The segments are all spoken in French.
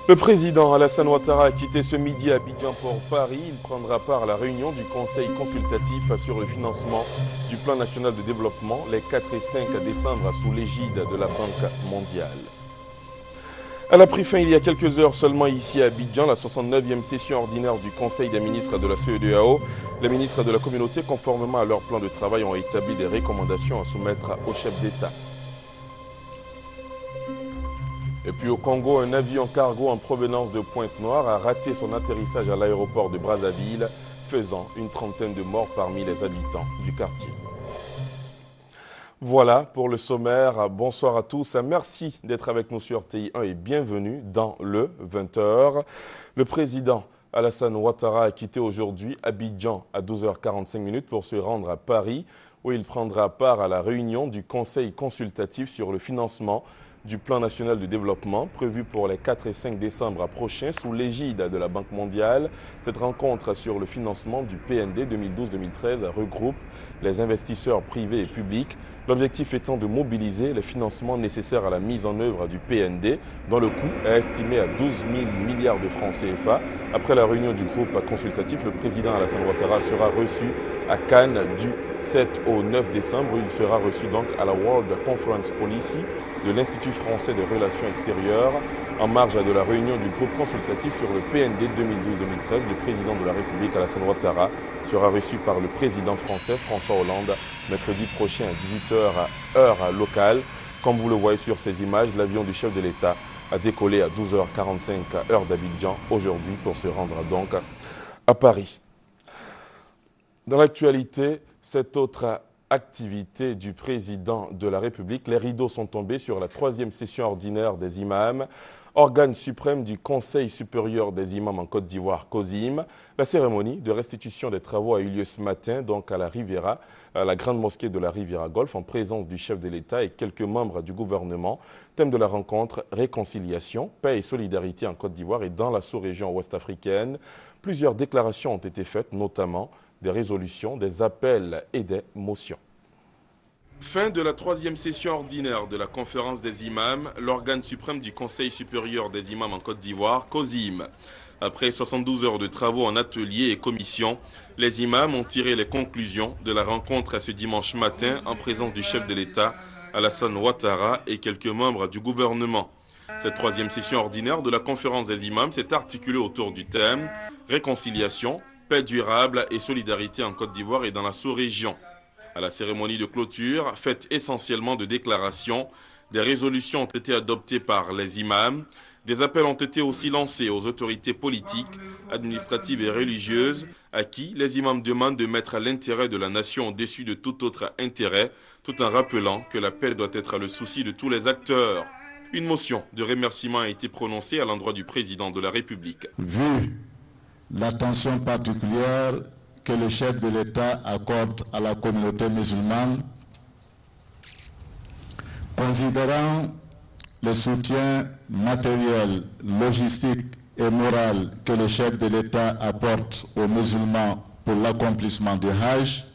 Le président Alassane Ouattara a quitté ce midi Abidjan pour Paris. Il prendra part à la réunion du Conseil consultatif sur le financement du Plan national de développement les 4 et 5 décembre sous l'égide de la Banque mondiale. Elle a pris fin il y a quelques heures seulement ici à Abidjan, la 69e session ordinaire du Conseil des ministres de la CEDEAO. Les ministres de la communauté, conformément à leur plan de travail, ont établi des recommandations à soumettre au chef d'État. Et puis au Congo, un avion cargo en provenance de Pointe-Noire a raté son atterrissage à l'aéroport de Brazzaville, faisant une trentaine de morts parmi les habitants du quartier. Voilà pour le sommaire. Bonsoir à tous. Merci d'être avec nous sur TI1 et bienvenue dans le 20h. Le président Alassane Ouattara a quitté aujourd'hui Abidjan à 12h45 pour se rendre à Paris, où il prendra part à la réunion du Conseil consultatif sur le financement du Plan national de développement prévu pour les 4 et 5 décembre prochains sous l'égide de la Banque mondiale. Cette rencontre sur le financement du PND 2012-2013 regroupe les investisseurs privés et publics, l'objectif étant de mobiliser les financements nécessaires à la mise en œuvre du PND, dont le coût est estimé à 12 000 milliards de francs CFA. Après la réunion du groupe consultatif, le président Alassane Ouattara sera reçu à Cannes du 7 au 9 décembre. Il sera reçu donc à la World Conference Policy de l'Institut français des relations extérieures. En marge de la réunion du groupe consultatif sur le PND 2012-2013, le président de la République Alassane Ouattara sera reçu par le président français François Hollande mercredi prochain à 18h heure locale. Comme vous le voyez sur ces images, l'avion du chef de l'État a décollé à 12h45 heure d'Abidjan aujourd'hui pour se rendre donc à Paris. Dans l'actualité, cette autre activité du président de la République, les rideaux sont tombés sur la 3e session ordinaire des imams, organe suprême du Conseil supérieur des imams en Côte d'Ivoire, COSIM. La cérémonie de restitution des travaux a eu lieu ce matin, donc à la Riviera, à la grande mosquée de la Riviera Golf, en présence du chef de l'État et quelques membres du gouvernement. Thème de la rencontre, réconciliation, paix et solidarité en Côte d'Ivoire et dans la sous-région ouest-africaine. Plusieurs déclarations ont été faites, notamment des résolutions, des appels et des motions. Fin de la 3e session ordinaire de la conférence des imams, l'organe suprême du Conseil supérieur des imams en Côte d'Ivoire, COSIM. Après 72 heures de travaux en ateliers et commissions, les imams ont tiré les conclusions de la rencontre ce dimanche matin en présence du chef de l'État, Alassane Ouattara, et quelques membres du gouvernement. Cette 3e session ordinaire de la conférence des imams s'est articulée autour du thème « Réconciliation, paix durable et solidarité en Côte d'Ivoire et dans la sous-région ». À la cérémonie de clôture, faite essentiellement de déclarations, des résolutions ont été adoptées par les imams. Des appels ont été aussi lancés aux autorités politiques, administratives et religieuses, à qui les imams demandent de mettre l'intérêt de la nation au-dessus de tout autre intérêt, tout en rappelant que la paix doit être le souci de tous les acteurs. Une motion de remerciement a été prononcée à l'endroit du président de la République. Vu l'attention particulière que le chef de l'État accorde à la communauté musulmane, considérant le soutien matériel, logistique et moral que le chef de l'État apporte aux musulmans pour l'accomplissement du Hajj,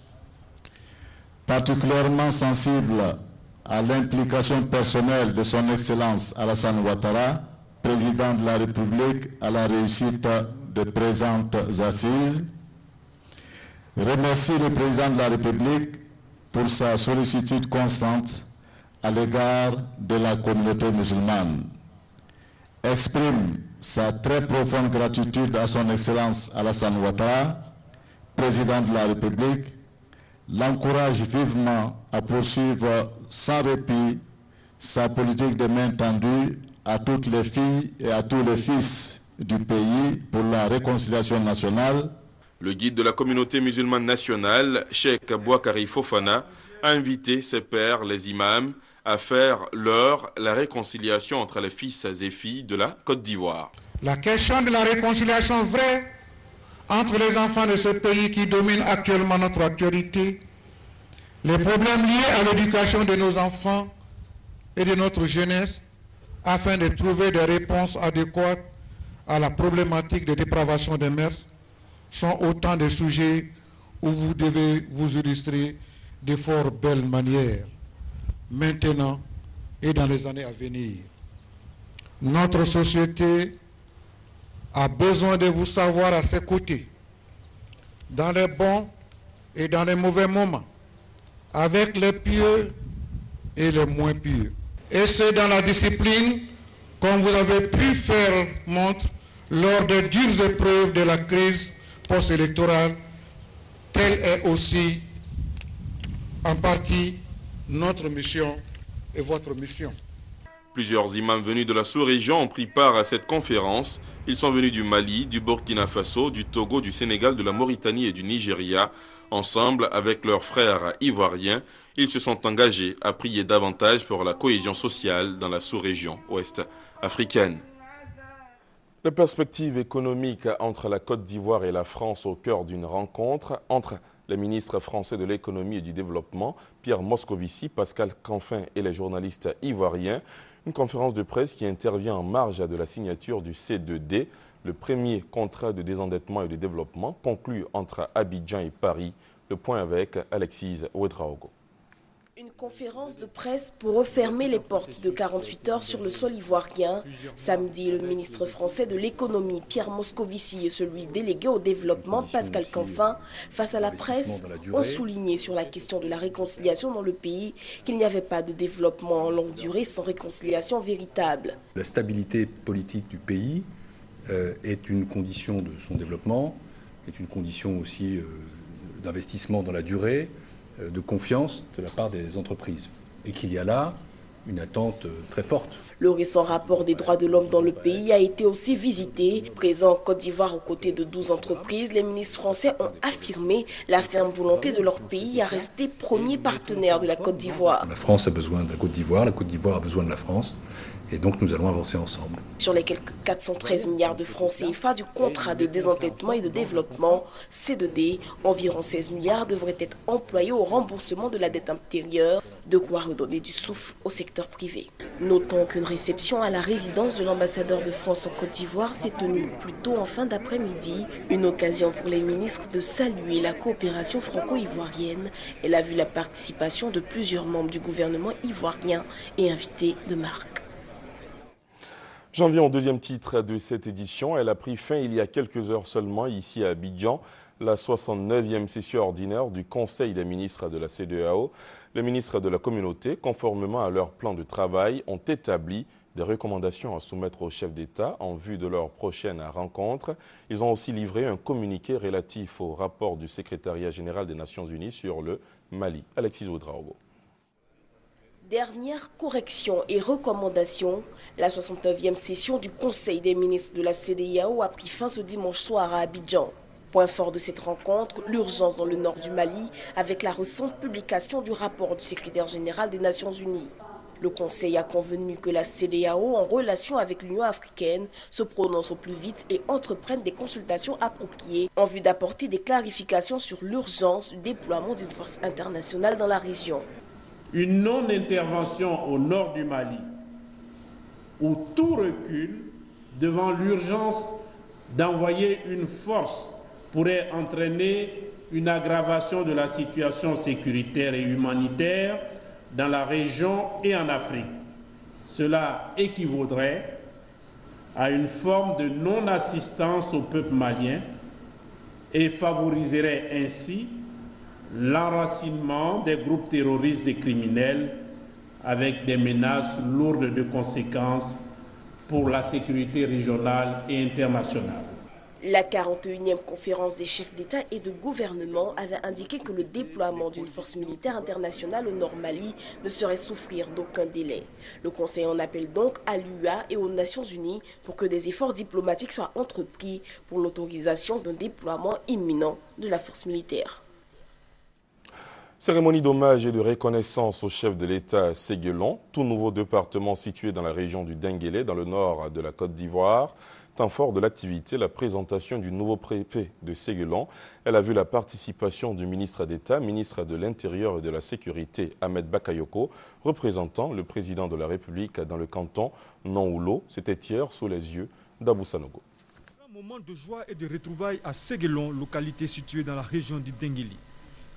particulièrement sensible à l'implication personnelle de son Excellence Alassane Ouattara, président de la République, à la réussite de présentes assises, remercie le président de la République pour sa sollicitude constante à l'égard de la communauté musulmane. Exprime sa très profonde gratitude à son Excellence Alassane Ouattara, président de la République, l'encourage vivement à poursuivre sans répit sa politique de main tendue à toutes les filles et à tous les fils du pays pour la réconciliation nationale. Le guide de la communauté musulmane nationale, Cheikh Bouakari Fofana, a invité ses pairs, les imams, à faire la réconciliation entre les fils et filles de la Côte d'Ivoire. La question de la réconciliation vraie entre les enfants de ce pays qui domine actuellement notre actualité, les problèmes liés à l'éducation de nos enfants et de notre jeunesse, afin de trouver des réponses adéquates à la problématique de dépravation des mœurs, sont autant de sujets où vous devez vous illustrer de fort belles manières, maintenant et dans les années à venir. Notre société a besoin de vous savoir à ses côtés, dans les bons et dans les mauvais moments, avec les pieux et les moins pieux. Et c'est dans la discipline, comme vous avez pu faire montre lors des dures épreuves de la crise post-électorale, telle est aussi en partie notre mission et votre mission. Plusieurs imams venus de la sous-région ont pris part à cette conférence. Ils sont venus du Mali, du Burkina Faso, du Togo, du Sénégal, de la Mauritanie et du Nigeria. Ensemble, avec leurs frères ivoiriens, ils se sont engagés à prier davantage pour la cohésion sociale dans la sous-région ouest africaine. La perspective économique entre la Côte d'Ivoire et la France au cœur d'une rencontre entre les ministres français de l'économie et du développement, Pierre Moscovici, Pascal Canfin et les journalistes ivoiriens. Une conférence de presse qui intervient en marge de la signature du C2D, le premier contrat de désendettement et de développement conclu entre Abidjan et Paris. Le point avec Alexis Ouedraogo. Une conférence de presse pour refermer les portes de 48 heures sur le sol ivoirien. Samedi, le ministre français de l'économie, Pierre Moscovici, et celui délégué au développement, Pascal Canfin, face à la presse, ont souligné sur la question de la réconciliation dans le pays qu'il n'y avait pas de développement en longue durée sans réconciliation véritable. La stabilité politique du pays est une condition de son développement, est une condition aussi d'investissement dans la durée, de confiance de la part des entreprises. Et qu'il y a là une attente très forte. Le récent rapport des droits de l'homme dans le pays a été aussi visité. Présent en Côte d'Ivoire aux côtés de 12 entreprises, les ministres français ont affirmé la ferme volonté de leur pays à rester premier partenaire de la Côte d'Ivoire. La France a besoin de la Côte d'Ivoire a besoin de la France. Et donc nous allons avancer ensemble. Sur les quelques 413 milliards de francs CFA du contrat de désendettement et de développement, C2D, environ 16 milliards devraient être employés au remboursement de la dette intérieure, de quoi redonner du souffle au secteur privé. Notons qu'une réception à la résidence de l'ambassadeur de France en Côte d'Ivoire s'est tenue plus tôt en fin d'après-midi, une occasion pour les ministres de saluer la coopération franco-ivoirienne. Elle a vu la participation de plusieurs membres du gouvernement ivoirien et invités de marque. J'en viens au deuxième titre de cette édition. Elle a pris fin il y a quelques heures seulement ici à Abidjan, la 69e session ordinaire du Conseil des ministres de la CEDEAO. Les ministres de la communauté, conformément à leur plan de travail, ont établi des recommandations à soumettre aux chefs d'État en vue de leur prochaine rencontre. Ils ont aussi livré un communiqué relatif au rapport du secrétariat général des Nations Unies sur le Mali. Alexis Ouedraogo. Dernière correction et recommandation, la 69e session du Conseil des ministres de la CEDEAO a pris fin ce dimanche soir à Abidjan. Point fort de cette rencontre, l'urgence dans le nord du Mali avec la récente publication du rapport du secrétaire général des Nations Unies. Le Conseil a convenu que la CEDEAO, en relation avec l'Union africaine, se prononce au plus vite et entreprenne des consultations appropriées en vue d'apporter des clarifications sur l'urgence du déploiement d'une force internationale dans la région. Une non-intervention au nord du Mali, où tout recul devant l'urgence d'envoyer une force pourrait entraîner une aggravation de la situation sécuritaire et humanitaire dans la région et en Afrique. Cela équivaudrait à une forme de non-assistance au peuple malien et favoriserait ainsi l'enracinement des groupes terroristes et criminels avec des menaces lourdes de conséquences pour la sécurité régionale et internationale. La 41e conférence des chefs d'État et de gouvernement avait indiqué que le déploiement d'une force militaire internationale au nord Mali ne saurait souffrir d'aucun délai. Le Conseil en appelle donc à l'UA et aux Nations Unies pour que des efforts diplomatiques soient entrepris pour l'autorisation d'un déploiement imminent de la force militaire. Cérémonie d'hommage et de reconnaissance au chef de l'État Séguelon, tout nouveau département situé dans la région du Denguélé, dans le nord de la Côte d'Ivoire. Temps fort de l'activité, la présentation du nouveau préfet de Séguelon. Elle a vu la participation du ministre d'État, ministre de l'Intérieur et de la Sécurité, Ahmed Bakayoko, représentant le président de la République dans le canton Nonoulo. C'était hier sous les yeux d'Abou Sanogo. Un moment de joie et de retrouvailles à Séguelon, localité située dans la région du Denguélé.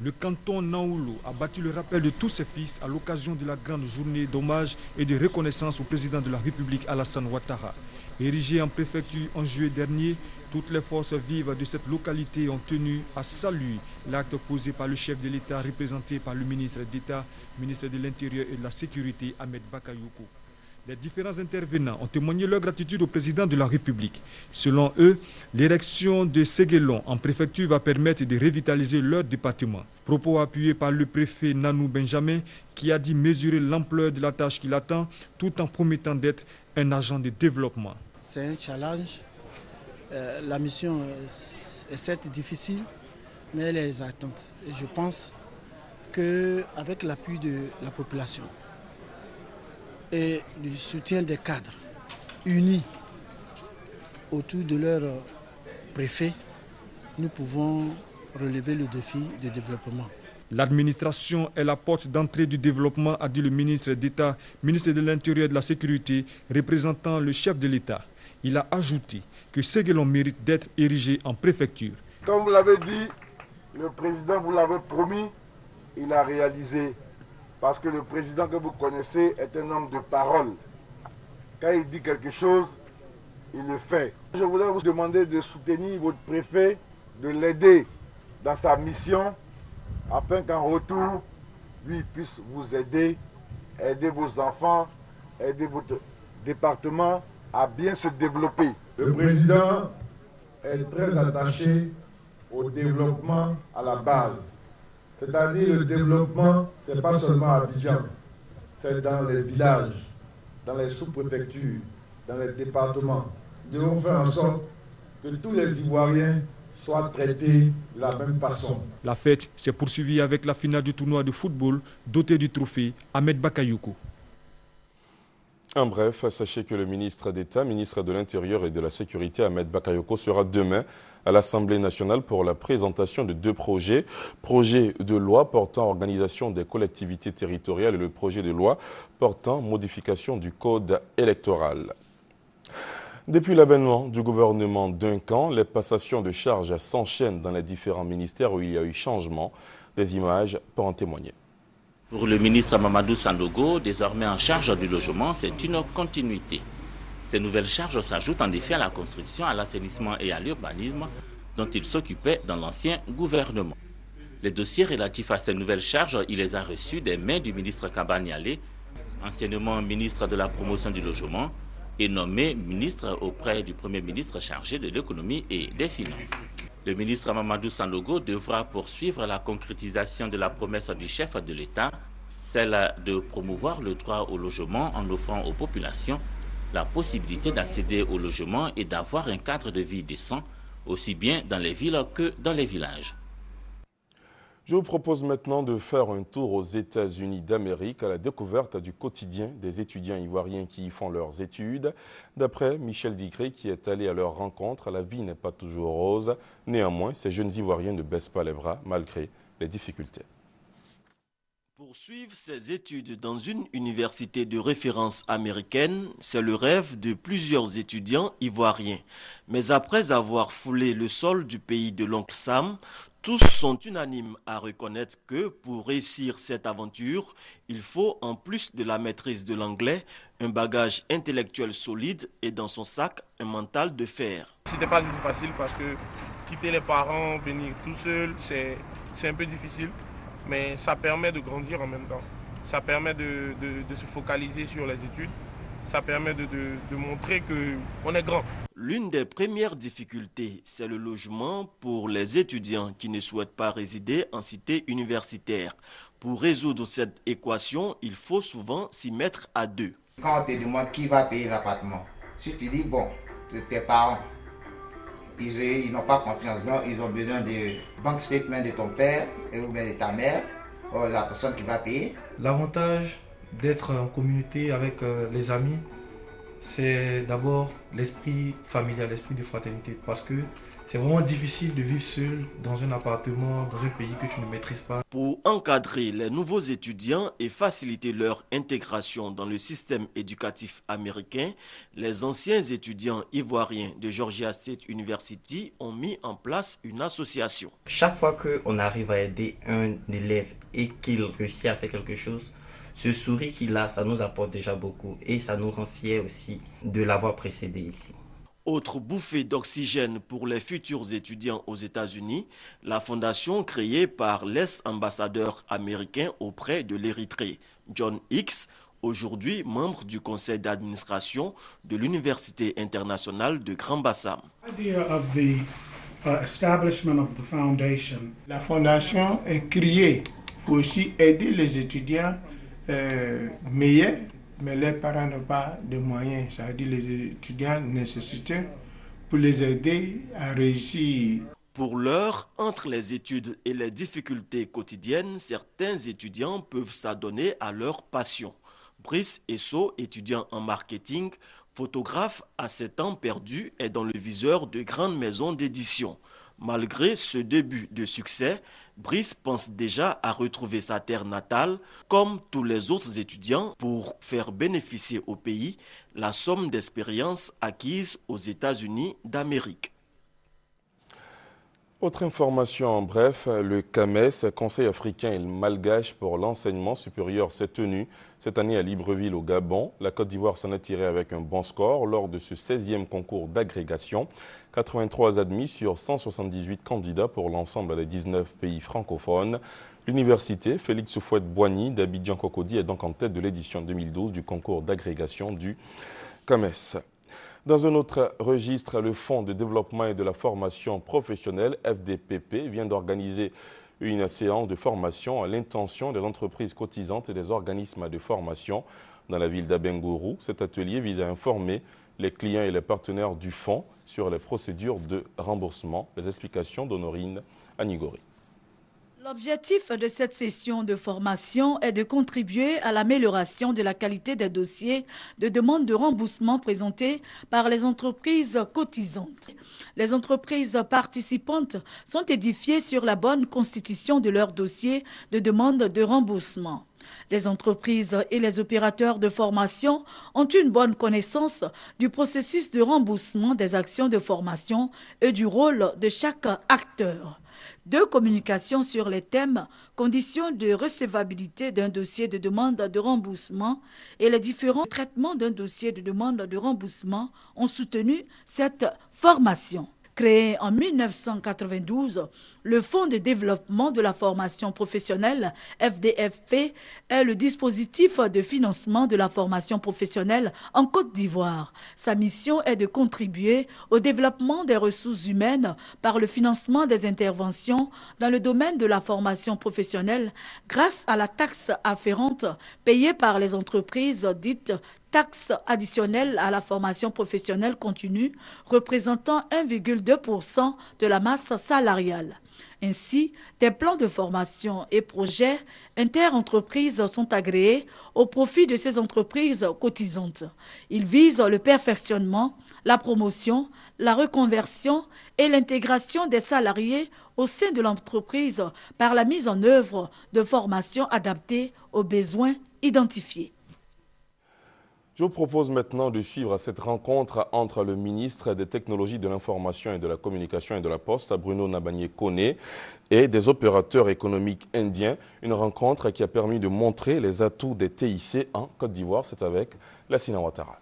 Le canton Nonoulo a battu le rappel de tous ses fils à l'occasion de la grande journée d'hommage et de reconnaissance au président de la République Alassane Ouattara. Érigée en préfecture en juillet dernier, toutes les forces vives de cette localité ont tenu à saluer l'acte posé par le chef de l'État représenté par le ministre d'État, ministre de l'Intérieur et de la Sécurité, Ahmed Bakayoko. Les différents intervenants ont témoigné leur gratitude au président de la République. Selon eux, l'érection de Séguélon en préfecture va permettre de revitaliser leur département. Propos appuyés par le préfet Nanou Benjamin qui a dit mesurer l'ampleur de la tâche qu'il attend tout en promettant d'être un agent de développement. C'est un challenge. La mission est certes difficile, mais elle est attente. Et je pense qu'avec l'appui de la population, et du soutien des cadres unis autour de leur préfet, nous pouvons relever le défi de développement. L'administration est la porte d'entrée du développement, a dit le ministre d'État, ministre de l'Intérieur et de la Sécurité, représentant le chef de l'État. Il a ajouté que Séguélon mérite d'être érigé en préfecture. Comme vous l'avez dit, le président vous l'avait promis, il a réalisé. Parce que le président que vous connaissez est un homme de parole. Quand il dit quelque chose, il le fait. Je voulais vous demander de soutenir votre préfet, de l'aider dans sa mission, afin qu'en retour, lui puisse vous aider, aider vos enfants, aider votre département à bien se développer. Le président est très attaché au développement à la base. C'est-à-dire le développement, ce n'est pas seulement à Abidjan, c'est dans les villages, dans les sous-préfectures, dans les départements. Nous devons faire en sorte que tous les Ivoiriens soient traités de la même façon. La fête s'est poursuivie avec la finale du tournoi de football doté du trophée Ahmed Bakayoko. En bref, sachez que le ministre d'État, ministre de l'Intérieur et de la Sécurité, Ahmed Bakayoko, sera demain à l'Assemblée nationale pour la présentation de deux projets. Projet de loi portant organisation des collectivités territoriales et le projet de loi portant modification du code électoral. Depuis l'avènement du gouvernement Duncan, les passations de charges s'enchaînent dans les différents ministères où il y a eu changement. Des images pour en témoigner. Pour le ministre Mamadou Sandogo, désormais en charge du logement, c'est une continuité. Ces nouvelles charges s'ajoutent en effet à la construction, à l'assainissement et à l'urbanisme dont il s'occupait dans l'ancien gouvernement. Les dossiers relatifs à ces nouvelles charges, il les a reçus des mains du ministre Kabaniale, anciennement ministre de la promotion du logement, et nommé ministre auprès du Premier ministre chargé de l'économie et des finances. Le ministre Mamadou Sandogo devra poursuivre la concrétisation de la promesse du chef de l'État, celle de promouvoir le droit au logement en offrant aux populations la possibilité d'accéder au logement et d'avoir un cadre de vie décent, aussi bien dans les villes que dans les villages. Je vous propose maintenant de faire un tour aux États-Unis d'Amérique à la découverte du quotidien des étudiants ivoiriens qui y font leurs études. D'après Michel Digré, qui est allé à leur rencontre, la vie n'est pas toujours rose. Néanmoins, ces jeunes Ivoiriens ne baissent pas les bras malgré les difficultés. Poursuivre ses études dans une université de référence américaine, c'est le rêve de plusieurs étudiants ivoiriens. Mais après avoir foulé le sol du pays de l'oncle Sam, tous sont unanimes à reconnaître que pour réussir cette aventure, il faut, en plus de la maîtrise de l'anglais, un bagage intellectuel solide et dans son sac, un mental de fer. C'était pas du tout facile parce que quitter les parents, venir tout seul, c'est un peu difficile. Mais ça permet de grandir en même temps. Ça permet de se focaliser sur les études. Ça permet de montrer qu'on est grand. L'une des premières difficultés, c'est le logement pour les étudiants qui ne souhaitent pas résider en cité universitaire. Pour résoudre cette équation, il faut souvent s'y mettre à deux. Quand on te demande qui va payer l'appartement, si tu dis, bon, c'est tes parents, ils n'ont pas confiance, donc ils ont besoin de bank statement de ton père ou bien de ta mère, ou la personne qui va payer. L'avantage d'être en communauté avec les amis, c'est d'abord l'esprit familial, l'esprit de fraternité, parce que c'est vraiment difficile de vivre seul dans un appartement, dans un pays que tu ne maîtrises pas. Pour encadrer les nouveaux étudiants et faciliter leur intégration dans le système éducatif américain, les anciens étudiants ivoiriens de Georgia State University ont mis en place une association. Chaque fois qu'on arrive à aider un élève et qu'il réussit à faire quelque chose, Ce sourire qu'il a, ça nous apporte déjà beaucoup et ça nous rend fiers aussi de l'avoir précédé ici. Autre bouffée d'oxygène pour les futurs étudiants aux États-Unis, la fondation créée par l'ex-ambassadeur américain auprès de l'Érythrée, John Hicks, aujourd'hui membre du conseil d'administration de l'Université internationale de Grand Bassam. La fondation est créée pour aussi aider les étudiants meilleurs, mais les parents n'ont pas de moyens, c'est-à-dire les étudiants nécessités pour les aider à réussir. Pour l'heure, entre les études et les difficultés quotidiennes, certains étudiants peuvent s'adonner à leur passion. Brice Esso, étudiant en marketing, photographe à ses temps perdus, est dans le viseur de grandes maisons d'édition. Malgré ce début de succès, Brice pense déjà à retrouver sa terre natale, comme tous les autres étudiants, pour faire bénéficier au pays la somme d'expérience acquise aux États-Unis d'Amérique. Autre information en bref, le CAMES, Conseil africain et malgache pour l'enseignement supérieur, s'est tenu cette année à Libreville au Gabon. La Côte d'Ivoire s'en est tirée avec un bon score lors de ce 16e concours d'agrégation. 83 admis sur 178 candidats pour l'ensemble des 19 pays francophones. L'université Félix Houphouët-Boigny d'Abidjan-Cocody est donc en tête de l'édition 2012 du concours d'agrégation du CAMES. Dans un autre registre, le Fonds de développement et de la formation professionnelle, FDPP, vient d'organiser une séance de formation à l'intention des entreprises cotisantes et des organismes de formation dans la ville d'Abengourou. Cet atelier vise à informer les clients et les partenaires du fonds sur les procédures de remboursement. Les explications d'Honorine Anigori. L'objectif de cette session de formation est de contribuer à l'amélioration de la qualité des dossiers de demande de remboursement présentés par les entreprises cotisantes. Les entreprises participantes sont édifiées sur la bonne constitution de leurs dossiers de demande de remboursement. Les entreprises et les opérateurs de formation ont une bonne connaissance du processus de remboursement des actions de formation et du rôle de chaque acteur. Deux communications sur les thèmes « Conditions de recevabilité d'un dossier de demande de remboursement » et les différents traitements d'un dossier de demande de remboursement ont soutenu cette formation. Créé en 1992, le Fonds de développement de la formation professionnelle, FDFP, est le dispositif de financement de la formation professionnelle en Côte d'Ivoire. Sa mission est de contribuer au développement des ressources humaines par le financement des interventions dans le domaine de la formation professionnelle grâce à la taxe afférente payée par les entreprises dites taxe additionnelle à la formation professionnelle continue, représentant 1,2% de la masse salariale. Ainsi, des plans de formation et projets interentreprises sont agréés au profit de ces entreprises cotisantes. Ils visent le perfectionnement, la promotion, la reconversion et l'intégration des salariés au sein de l'entreprise par la mise en œuvre de formations adaptées aux besoins identifiés. Je vous propose maintenant de suivre cette rencontre entre le ministre des Technologies de l'Information et de la Communication et de la Poste, Bruno Nabanye-Koné, et des opérateurs économiques indiens. Une rencontre qui a permis de montrer les atouts des TIC en Côte d'Ivoire. C'est avec Lassina Ouattara.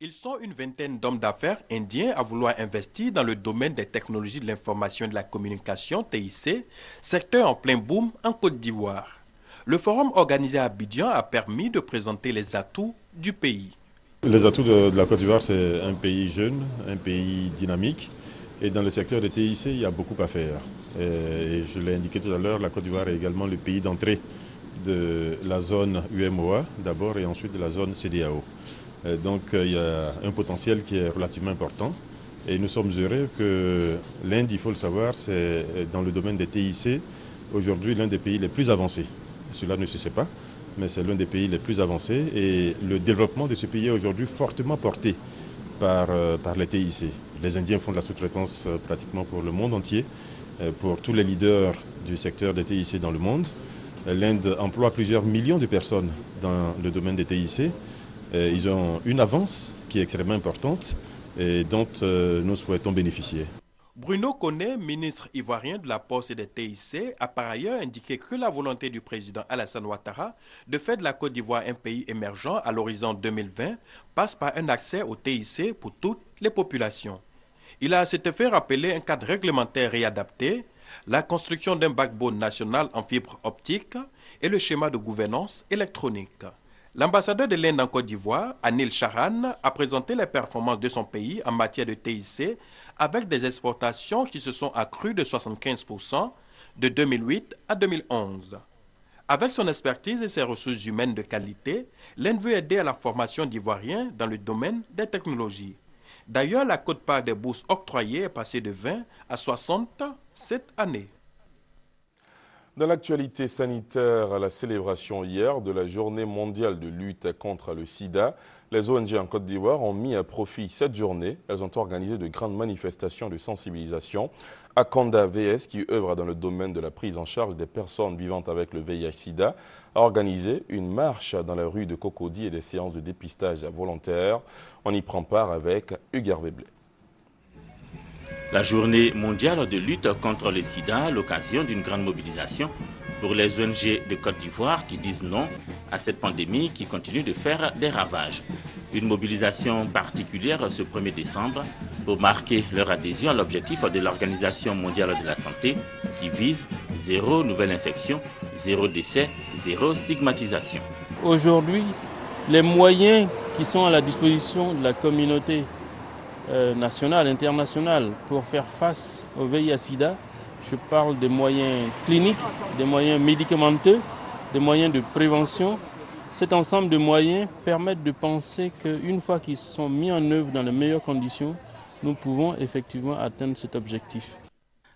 Ils sont une vingtaine d'hommes d'affaires indiens à vouloir investir dans le domaine des technologies de l'information et de la communication, TIC, secteur en plein boom en Côte d'Ivoire. Le forum organisé à Abidjan a permis de présenter les atouts du pays. Les atouts de la Côte d'Ivoire, c'est un pays jeune, un pays dynamique. Et dans le secteur des TIC, il y a beaucoup à faire. Et je l'ai indiqué tout à l'heure, la Côte d'Ivoire est également le pays d'entrée de la zone UMOA d'abord et ensuite de la zone CEDEAO. Donc il y a un potentiel qui est relativement important. Et nous sommes heureux que l'Inde, il faut le savoir, c'est dans le domaine des TIC, aujourd'hui l'un des pays les plus avancés. Cela ne se sait pas, mais c'est l'un des pays les plus avancés et le développement de ce pays est aujourd'hui fortement porté par les TIC. Les Indiens font de la sous-traitance pratiquement pour le monde entier, pour tous les leaders du secteur des TIC dans le monde. L'Inde emploie plusieurs millions de personnes dans le domaine des TIC. Ils ont une avance qui est extrêmement importante et dont nous souhaitons bénéficier. Bruno Koné, ministre ivoirien de la Poste et des TIC, a par ailleurs indiqué que la volonté du président Alassane Ouattara de faire de la Côte d'Ivoire un pays émergent à l'horizon 2020 passe par un accès au TIC pour toutes les populations. Il a à cet effet rappelé un cadre réglementaire réadapté, la construction d'un backbone national en fibre optique et le schéma de gouvernance électronique. L'ambassadeur de l'Inde en Côte d'Ivoire, Anil Charan, a présenté les performances de son pays en matière de TIC avec des exportations qui se sont accrues de 75% de 2008 à 2011. Avec son expertise et ses ressources humaines de qualité, l'Inde veut aider à la formation d'Ivoiriens dans le domaine des technologies. D'ailleurs, la quote-part des bourses octroyées est passée de 20 à 60 cette année. Dans l'actualité sanitaire, à la célébration hier de la journée mondiale de lutte contre le sida, les ONG en Côte d'Ivoire ont mis à profit cette journée. Elles ont organisé de grandes manifestations de sensibilisation. Akonda VS, qui œuvre dans le domaine de la prise en charge des personnes vivant avec le VIH-Sida, a organisé une marche dans la rue de Cocody et des séances de dépistage volontaires. On y prend part avec Hugues Hervé-Blé. La journée mondiale de lutte contre le sida, l'occasion d'une grande mobilisation pour les ONG de Côte d'Ivoire qui disent non à cette pandémie qui continue de faire des ravages. Une mobilisation particulière ce 1er décembre pour marquer leur adhésion à l'objectif de l'Organisation mondiale de la santé qui vise 0 nouvelle infection, 0 décès, 0 stigmatisation. Aujourd'hui, les moyens qui sont à la disposition de la communauté nationale, internationale pour faire face au VIH-Sida, je parle des moyens cliniques, des moyens médicamenteux, des moyens de prévention. Cet ensemble de moyens permettent de penser qu'une fois qu'ils sont mis en œuvre dans les meilleures conditions, nous pouvons effectivement atteindre cet objectif.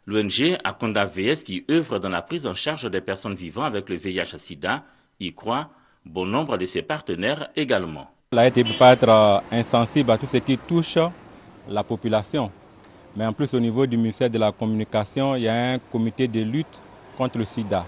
L'ONG Akonda VS, qui œuvre dans la prise en charge des personnes vivant avec le VIH-Sida, y croit, bon nombre de ses partenaires également. La RT ne peut pas être insensible à tout ce qui touche la population. Mais en plus, au niveau du ministère de la Communication, il y a un comité de lutte contre le sida.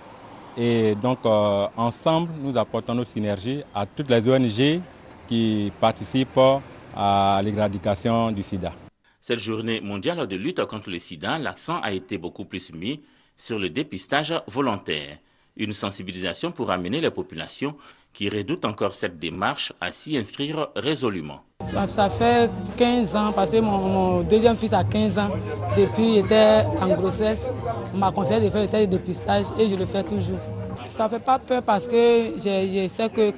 Et donc, ensemble, nous apportons nos synergies à toutes les ONG qui participent à l'éradication du sida. Cette journée mondiale de lutte contre le sida, l'accent a été beaucoup plus mis sur le dépistage volontaire. Une sensibilisation pour amener les populations qui redoutent encore cette démarche à s'y inscrire résolument. Ça fait 15 ans, parce que mon deuxième fils a 15 ans. Depuis qu'il était en grossesse, on m'a conseillé de faire le test de dépistage et je le fais toujours. Ça ne fait pas peur parce que je sais que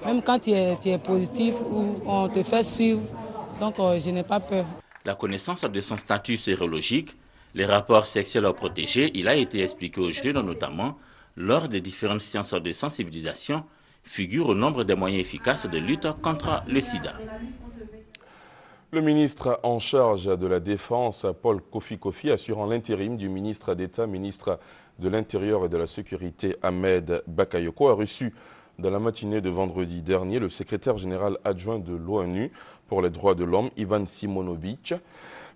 même quand tu es positif ou on te fait suivre, donc je n'ai pas peur. La connaissance de son statut sérologique, les rapports sexuels protégés, il a été expliqué aux jeunes notamment lors des différentes séances de sensibilisation, figure au nombre des moyens efficaces de lutte contre le sida. Le ministre en charge de la Défense, Paul Kofi, assurant l'intérim du ministre d'État, ministre de l'Intérieur et de la Sécurité, Ahmed Bakayoko, a reçu dans la matinée de vendredi dernier le secrétaire général adjoint de l'ONU pour les droits de l'homme, Ivan Simonovic.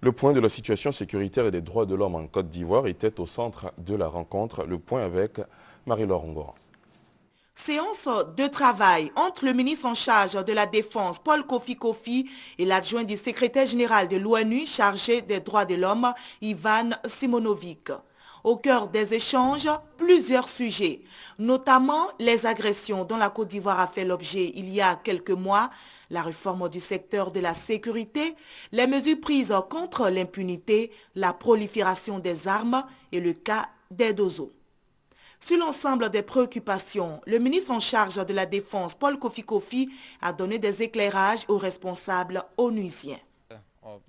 Le point de la situation sécuritaire et des droits de l'homme en Côte d'Ivoire était au centre de la rencontre. Le point avec Marie-Laure Ngora. Séance de travail entre le ministre en charge de la Défense, Paul Kofi, et l'adjoint du secrétaire général de l'ONU chargé des droits de l'homme, Ivan Simonovic. Au cœur des échanges, plusieurs sujets, notamment les agressions dont la Côte d'Ivoire a fait l'objet il y a quelques mois, la réforme du secteur de la sécurité, les mesures prises contre l'impunité, la prolifération des armes et le cas des dozos. Sur l'ensemble des préoccupations, le ministre en charge de la Défense, Paul Kofi, a donné des éclairages aux responsables onusiens.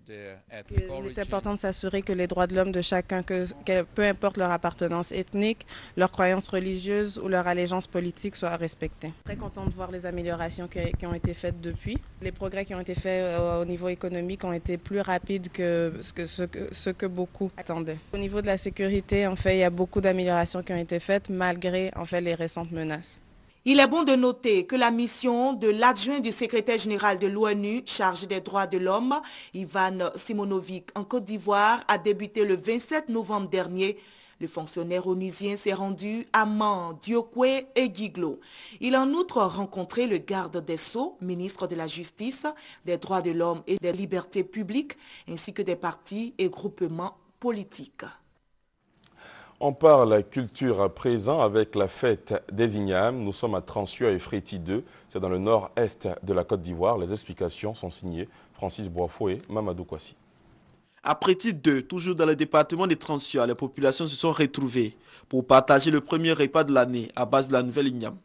Il est important de s'assurer que les droits de l'homme de chacun, peu importe leur appartenance ethnique, leur croyance religieuse ou leur allégeance politique, soient respectés. Très content de voir les améliorations qui ont été faites depuis. Les progrès qui ont été faits au niveau économique ont été plus rapides que ce que beaucoup attendaient. Au niveau de la sécurité, en fait, il y a beaucoup d'améliorations qui ont été faites malgré en fait, les récentes menaces. Il est bon de noter que la mission de l'adjoint du secrétaire général de l'ONU chargé des droits de l'homme, Ivan Simonovic, en Côte d'Ivoire, a débuté le 27 novembre dernier. Le fonctionnaire onusien s'est rendu à Man, Diokwe et Guiglo. Il a en outre rencontré le garde des Sceaux, ministre de la Justice, des droits de l'homme et des libertés publiques, ainsi que des partis et groupements politique. On parle culture à présent avec la fête des Ignames. Nous sommes à Transua et Fréti 2, c'est dans le nord-est de la Côte d'Ivoire. Les explications sont signées Francis Boifo et Mamadou Kwasi. À Fréti 2, toujours dans le département de Transua, les populations se sont retrouvées pour partager le premier repas de l'année à base de la nouvelle Igname.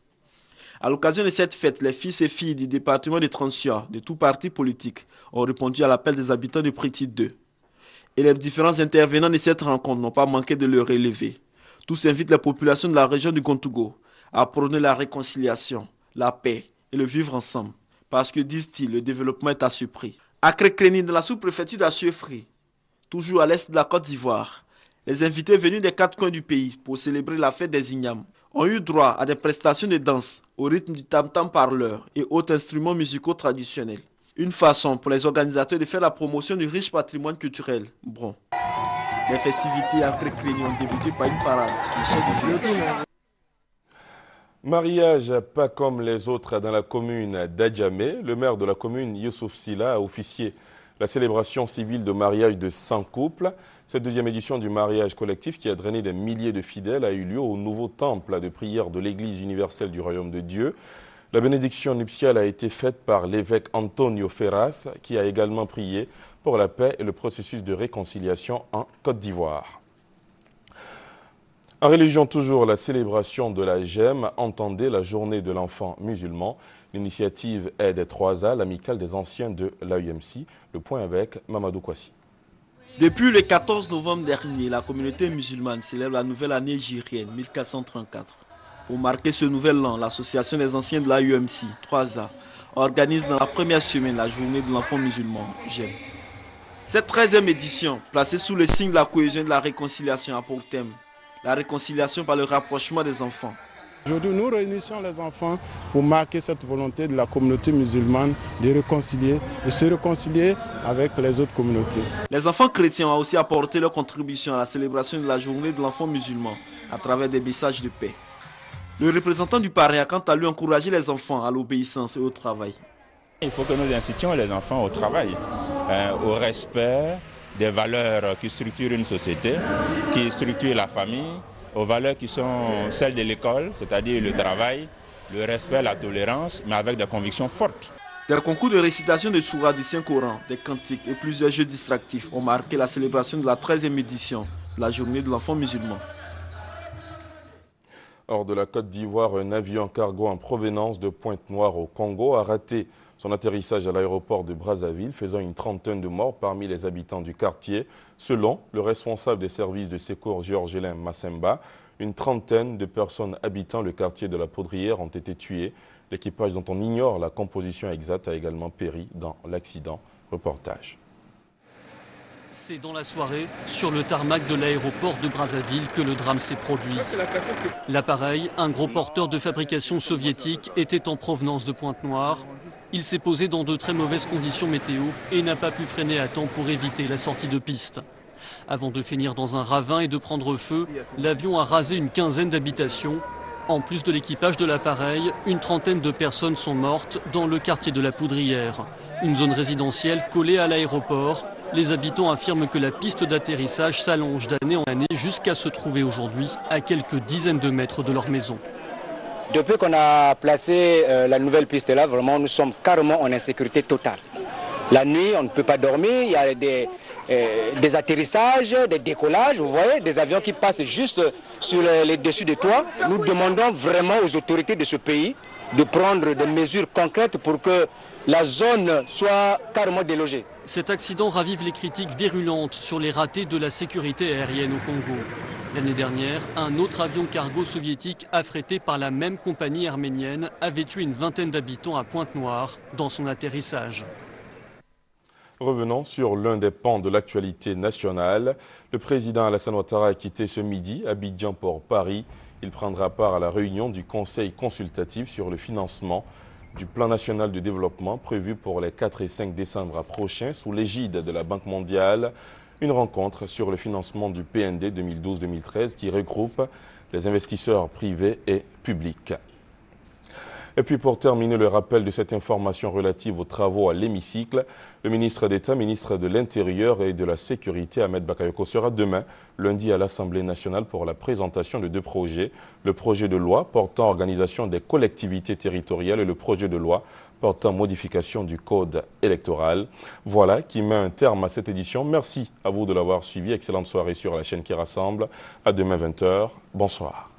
À l'occasion de cette fête, les fils et filles du département de Transua, de tous partis politiques, ont répondu à l'appel des habitants de Fréti 2. Et les différents intervenants de cette rencontre n'ont pas manqué de le relever. Tous invitent la population de la région du Gontougo à prôner la réconciliation, la paix et le vivre ensemble. Parce que, disent-ils, le développement est à ce prix. À Crécréni, dans la sous-préfecture d'Achiefri, toujours à l'est de la Côte d'Ivoire, les invités venus des 4 coins du pays pour célébrer la fête des Ignames ont eu droit à des prestations de danse au rythme du tam-tam parleur et autres instruments musicaux traditionnels. Une façon pour les organisateurs de faire la promotion du riche patrimoine culturel. Bon. Les festivités à Crécréni ont débuté par une parade. Mariage pas comme les autres dans la commune d'Adjamé. Le maire de la commune, Youssouf Silla, a officié la célébration civile de mariage de 100 couples. Cette deuxième édition du mariage collectif qui a drainé des milliers de fidèles a eu lieu au nouveau temple de prière de l'Église universelle du Royaume de Dieu. La bénédiction nuptiale a été faite par l'évêque Antonio Ferraz, qui a également prié pour la paix et le processus de réconciliation en Côte d'Ivoire. En religion toujours, la célébration de la GEM entendait la journée de l'enfant musulman. L'initiative est des 3A, l'amicale des anciens de l'AUMC. Le point avec Mamadou Kwasi. Depuis le 14 novembre dernier, la communauté musulmane célèbre la nouvelle année hégirienne 1434. Pour marquer ce nouvel an, l'association des anciens de l'AUMC, 3A, organise dans la première semaine la journée de l'enfant musulman, GEM. Cette 13e édition, placée sous le signe de la cohésion et de la réconciliation, a pour thème la réconciliation par le rapprochement des enfants. Aujourd'hui, nous réunissons les enfants pour marquer cette volonté de la communauté musulmane de se réconcilier avec les autres communautés. Les enfants chrétiens ont aussi apporté leur contribution à la célébration de la journée de l'enfant musulman à travers des messages de paix. Le représentant du parrain a quant à lui encouragé les enfants à l'obéissance et au travail. Il faut que nous incitions les enfants au travail, au respect des valeurs qui structurent une société, qui structurent la famille, aux valeurs qui sont celles de l'école, c'est-à-dire le travail, le respect, la tolérance, mais avec des convictions fortes. Des concours de récitation de Sourate du Saint-Coran, des cantiques et plusieurs jeux distractifs ont marqué la célébration de la 13e édition de la journée de l'enfant musulman. Hors de la Côte d'Ivoire, un avion cargo en provenance de Pointe-Noire au Congo a raté son atterrissage à l'aéroport de Brazzaville, faisant une trentaine de morts parmi les habitants du quartier. Selon le responsable des services de secours Georgelin Massemba, une trentaine de personnes habitant le quartier de la Poudrière ont été tuées. L'équipage dont on ignore la composition exacte a également péri dans l'accident. Reportage. C'est dans la soirée, sur le tarmac de l'aéroport de Brazzaville, que le drame s'est produit. L'appareil, un gros porteur de fabrication soviétique, était en provenance de Pointe-Noire. Il s'est posé dans de très mauvaises conditions météo et n'a pas pu freiner à temps pour éviter la sortie de piste. Avant de finir dans un ravin et de prendre feu, l'avion a rasé une quinzaine d'habitations. En plus de l'équipage de l'appareil, une trentaine de personnes sont mortes dans le quartier de la Poudrière, une zone résidentielle collée à l'aéroport. Les habitants affirment que la piste d'atterrissage s'allonge d'année en année jusqu'à se trouver aujourd'hui à quelques dizaines de mètres de leur maison. Depuis qu'on a placé la nouvelle piste là, vraiment nous sommes carrément en insécurité totale. La nuit, on ne peut pas dormir, il y a des atterrissages, des décollages, vous voyez, des avions qui passent juste sur les dessus des toits. Nous demandons vraiment aux autorités de ce pays de prendre des mesures concrètes pour que la zone soit carrément délogée. Cet accident ravive les critiques virulentes sur les ratés de la sécurité aérienne au Congo. L'année dernière, un autre avion cargo soviétique affrété par la même compagnie arménienne avait tué une vingtaine d'habitants à Pointe-Noire dans son atterrissage. Revenons sur l'un des pans de l'actualité nationale. Le président Alassane Ouattara a quitté ce midi Abidjan pour Paris. Il prendra part à la réunion du Conseil consultatif sur le financement du plan national de développement prévu pour les 4 et 5 décembre prochains sous l'égide de la Banque mondiale. Une rencontre sur le financement du PND 2012-2013 qui regroupe les investisseurs privés et publics. Et puis pour terminer, le rappel de cette information relative aux travaux à l'hémicycle, le ministre d'État, ministre de l'Intérieur et de la Sécurité, Ahmed Bakayoko, sera demain, lundi, à l'Assemblée nationale pour la présentation de deux projets. Le projet de loi portant organisation des collectivités territoriales et le projet de loi portant modification du code électoral. Voilà qui met un terme à cette édition. Merci à vous de l'avoir suivi. Excellente soirée sur la chaîne qui rassemble. À demain 20h. Bonsoir.